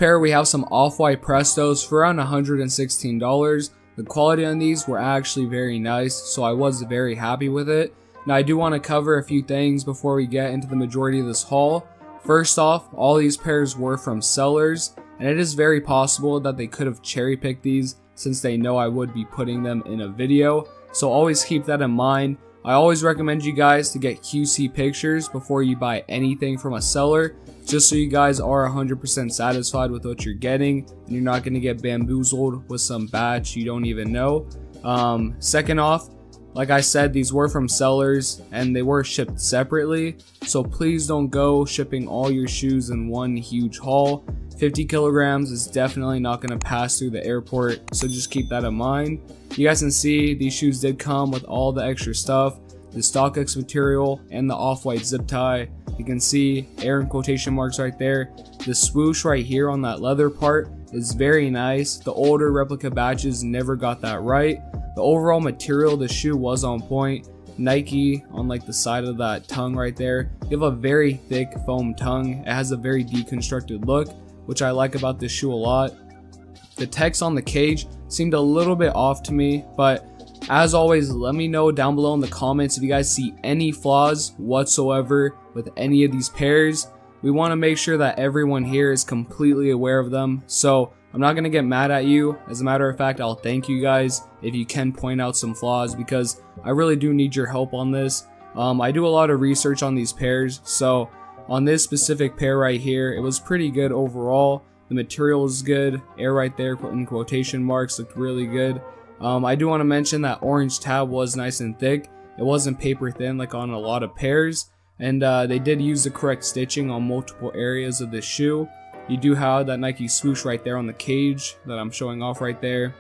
pair, we have some off-white Prestos for around $116. The quality on these were actually very nice, so I was very happy with it. Now I do want to cover a few things before we get into the majority of this haul. First off, all these pairs were from sellers, and it is very possible that they could have cherry-picked these since they know I would be putting them in a video, so always keep that in mind. I always recommend you guys to get QC pictures before you buy anything from a seller, just so you guys are 100% satisfied with what you're getting and you're not going to get bamboozled with some batch you don't even know. Second off, like I said, these were from sellers and they were shipped separately, so please don't go shipping all your shoes in one huge haul. 50 kilograms is definitely not going to pass through the airport, so just keep that in mind. You guys can see these shoes did come with all the extra stuff, the StockX material and the off-white zip tie. You can see air in quotation marks right there. The swoosh right here on that leather part is very nice. The older replica batches never got that right. The overall material of the shoe was on point. Nike on like the side of that tongue right there. You have a very thick foam tongue. It has a very deconstructed look, which I like about this shoe a lot. The text on the cage seemed a little bit off to me, but as always, let me know down below in the comments if you guys see any flaws whatsoever with any of these pairs. We want to make sure that everyone here is completely aware of them, so I'm not going to get mad at you. As a matter of fact, I'll thank you guys if you can point out some flaws, because I really do need your help on this. I do a lot of research on these pairs, so on this specific pair right here, it was pretty good overall. The material is good. Air right there in quotation marks looked really good. I do want to mention that orange tab was nice and thick. It wasn't paper thin like on a lot of pairs, and they did use the correct stitching on multiple areas of the shoe. You do have that Nike swoosh right there on the cage that I'm showing off right there,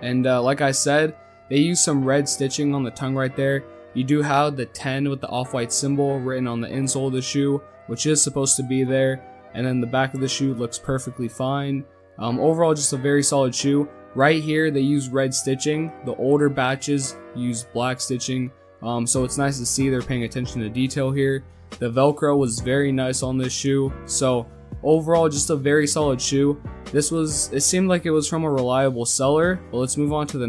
and like I said, they used some red stitching on the tongue right there. You do have the 10 with the off-white symbol written on the insole of the shoe, which is supposed to be there, and then the back of the shoe looks perfectly fine. Overall, just a very solid shoe. Right here, they use red stitching. The older batches use black stitching, so it's nice to see they're paying attention to detail here. The Velcro was very nice on this shoe, so overall, just a very solid shoe. It seemed like it was from a reliable seller, but let's move on to the